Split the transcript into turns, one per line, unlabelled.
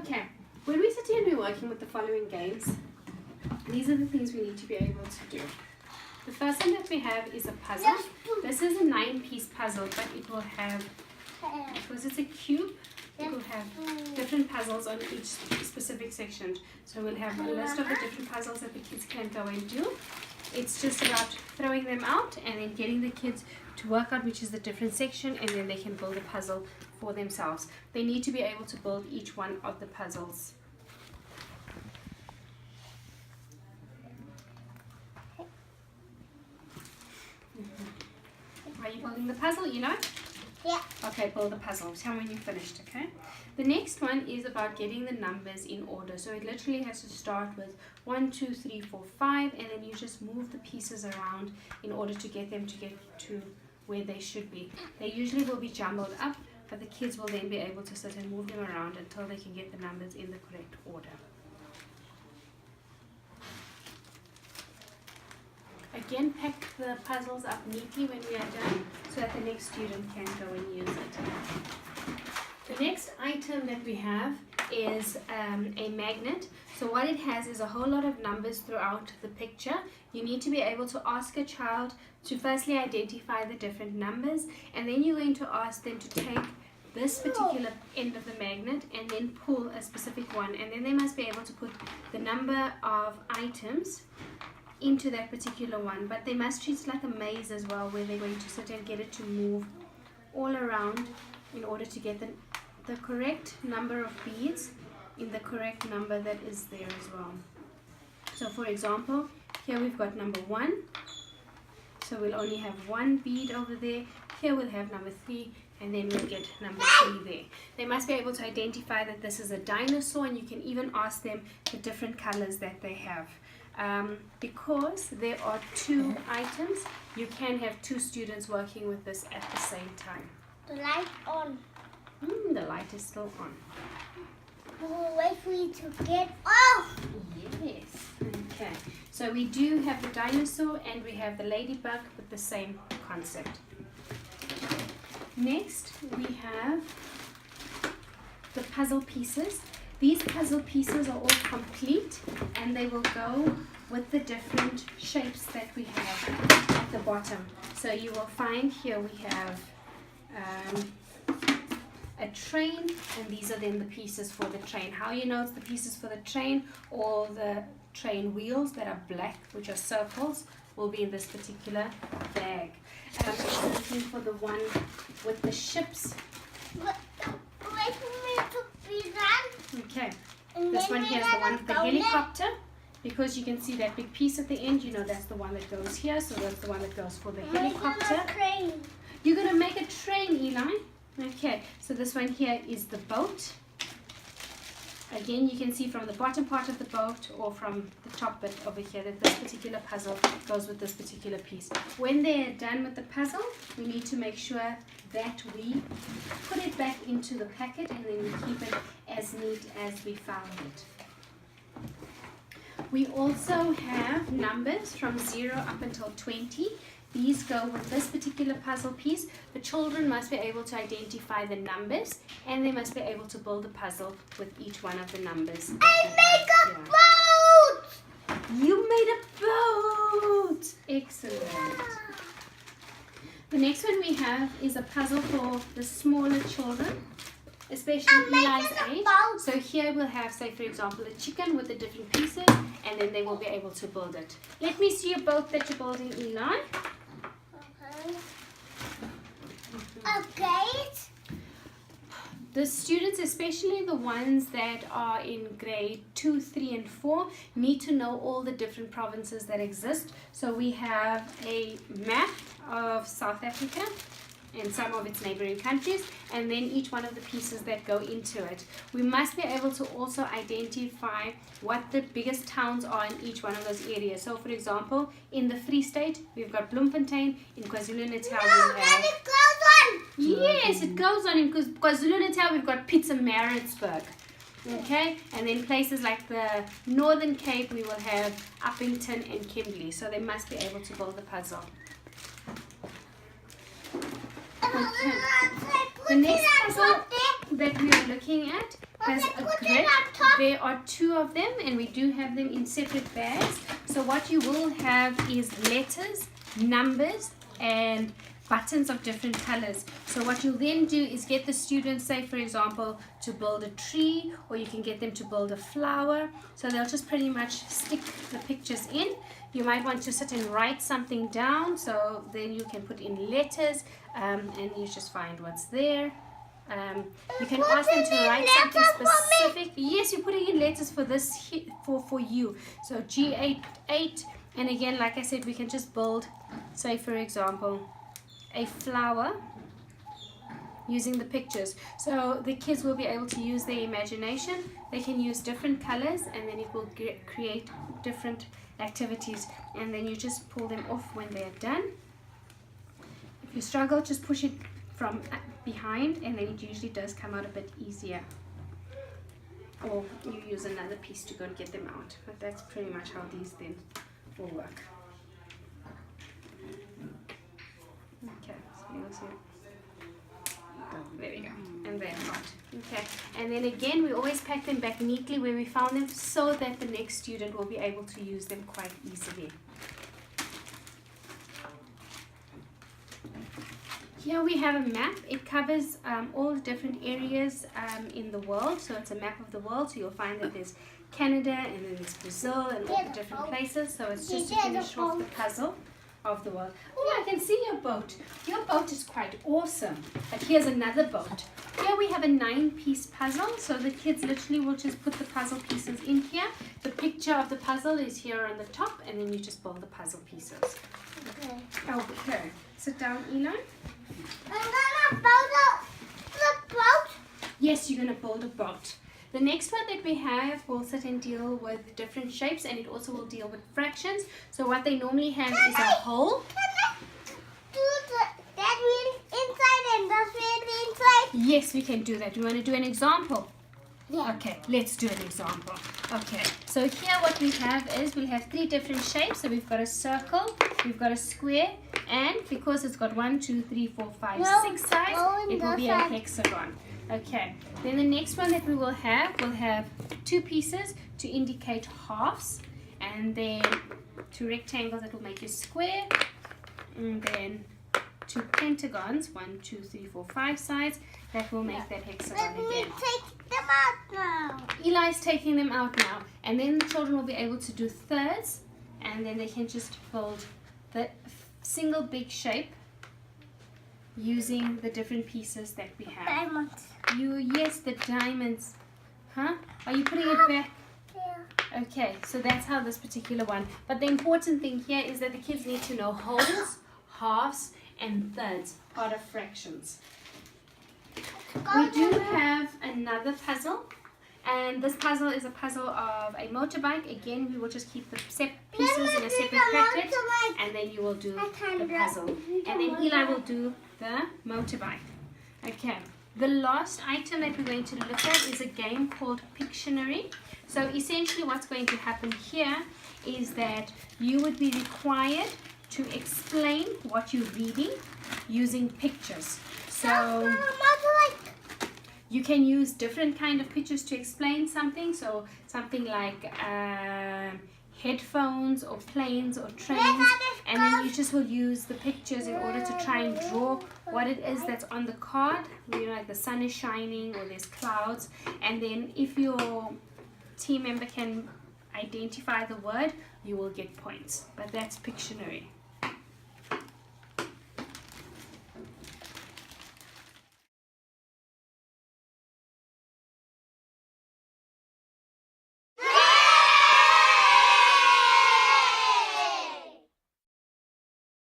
Okay, when we sit here and we're working with the following games, these are the things we need to be able to do. The first one that we have is a puzzle. This is a 9-piece puzzle, but it will have, because it's a cube, it will have different puzzles on each specific section. So we'll have a list of the different puzzles that the kids can go and do. It's just about throwing them out and then getting the kids to work out which is the different section, and then they can build a puzzle for themselves. They need to be able to build each one of the puzzles. Are you building the puzzle? You know?
Yeah.
Okay, build the puzzle. Tell me when you're finished, okay? The next one is about getting the numbers in order. So it literally has to start with 1, 2, 3, 4, 5, and then you just move the pieces around in order to get them to get to where they should be. They usually will be jumbled up, but the kids will then be able to sit and move them around until they can get the numbers in the correct order. Again, pack the puzzles up neatly when we are done so that the next student can go and use it. The next item that we have is a magnet. So what it has is a whole lot of numbers throughout the picture. You need to be able to ask a child to firstly identify the different numbers, and then you're going to ask them to take this particular end of the magnet and then pull a specific one, and then they must be able to put the number of items into that particular one, but they must treat it like a maze as well, where they're going to sit and get it to move all around in order to get the correct number of beads in the correct number that is there as well. So for example, here we've got number 1, so we'll only have 1 bead over there. Here we'll have number 3, and then we'll get number 3 there. They must be able to identify that this is a dinosaur, and you can even ask them the different colors that they have. Because there are 2 items, you can have 2 students working with this at the same time.
The light on.
The light is still on.
We'll wait for you to get off.
Yes. Okay. So we do have the dinosaur and we have the ladybug with the same concept. Next, we have the puzzle pieces. These puzzle pieces are all complete, and they will go with the different shapes that we have at the bottom. So you will find here we have a train, and these are then the pieces for the train. How you know it's the pieces for the train, or the train wheels that are black, which are circles, will be in this particular bag. Looking for the one with the ships.
Wait for me to be done.
Okay, this one here is the one with the helicopter, because you can see that big piece at the end, you know that's the one that goes here, so that's the one that goes for the helicopter. You're going to make a train, Eli. Okay, so this one here is the boat. Again, you can see from the bottom part of the boat or from the top bit over here that this particular puzzle goes with this particular piece. When they're done with the puzzle, we need to make sure that we put it back into the packet, and then we keep it as neat as we found it. We also have numbers from 0 up until 20. These go with this particular puzzle piece. The children must be able to identify the numbers, and they must be able to build a puzzle with each one of the numbers.
I make a boat!
You made a boat! Excellent.
Yeah.
The next one we have is a puzzle for the smaller children, especially Eli's age. So here we'll have, say for example, a chicken with the different pieces, and then they will be able to build it. Let me see your boat that you're building, Eli.
Okay.
The students, especially the ones that are in grade 2, 3, and 4, need to know all the different provinces that exist. So we have a map of South Africa and some of its neighboring countries, and then each one of the pieces that go into it. We must be able to also identify what the biggest towns are in each one of those areas. So for example, in the Free State, we've got Bloemfontein. In KwaZulu-Natal, we have...
it goes on!
Yes, it goes on. In KwaZulu-Natal, we've got Pietermaritzburg. Okay, and then places like the Northern Cape, we will have Uppington and Kimberley. So they must be able to build the puzzle. Okay. The next puzzle that we are looking at has
Okay,
a
put it
grid.
on top.
There are 2 of them, and we do have them in separate bags. So what you will have is letters, numbers, and buttons of different colors. So what you'll then do is get the students, say for example, to build a tree, or you can get them to build a flower. So they'll just pretty much stick the pictures in. You might want to sit and write something down, so then you can put in letters, and you just find what's there. You can ask them to write something specific. Yes, you're putting in letters for this for you. So G8, and again, like I said, we can just build, say for example, a flower using the pictures. So the kids will be able to use their imagination. They can use different colors, and then it will create different activities, and then you just pull them off when they're done. If you struggle, just push it from behind, and then it usually does come out a bit easier, or you use another piece to go and get them out. But that's pretty much how these then will work. Okay, so you'll see. There we go, and they're hot. Okay, and then again, we always pack them back neatly where we found them, so that the next student will be able to use them quite easily. Here we have a map. It covers all the different areas in the world. So it's a map of the world. So you'll find that there's Canada, and then there's Brazil, and all the different places. So it's just to finish off the puzzle of the world. Oh, I can see your boat. Your boat is quite awesome. But here's another boat. Here we have a 9-piece puzzle. So the kids literally will just put the puzzle pieces in here. The picture of the puzzle is here on the top, and then you just build the puzzle pieces.
Okay.
Okay. Sit down, Eli.
I'm gonna build the boat.
Yes, you're going to build a boat. The next one that we have will sit and deal with different shapes, and it also will deal with fractions. So what they normally have is a hole.
Can I do that wheel inside and this wheel inside?
Yes, we can do that. You want to do an example?
Yeah.
Okay, let's do an example. Okay, so here what we have is we have 3 different shapes. So we've got a circle, we've got a square, and because it's got 1, 2, 3, 4, 5, 6 sides, it will be a hexagon. Okay, then the next one that we will have 2 pieces to indicate halves, and then 2 rectangles that will make a square, and then 2 pentagons, 1, 2, 3, 4, 5 sides, that will make that hexagon
Let me
again.
take them out now.
Eli's taking them out now, and then the children will be able to do thirds, and then they can just build the single big shape using the different pieces that we have.
Diamonds.
Yes, the diamonds. Huh? Are you putting it back?
Yeah.
Okay, so that's how this particular one. But the important thing here is that the kids need to know wholes, halves, and thirds, part of fractions. We do have another puzzle, and this puzzle is a puzzle of a motorbike. Again, we will just keep the pieces in a separate packet, and then you will do the puzzle. And then Eli will do the motorbike. Okay, the last item that we're going to look at is a game called Pictionary. So essentially what's going to happen here is that you would be required to explain what you're reading using pictures. So you can use different kind of pictures to explain something. So something like headphones or planes or trains, and then you just will use the pictures in order to try and draw what it is that's on the card. You know, like the sun is shining or there's clouds, and then if your team member can identify the word, you will get points. But that's Pictionary.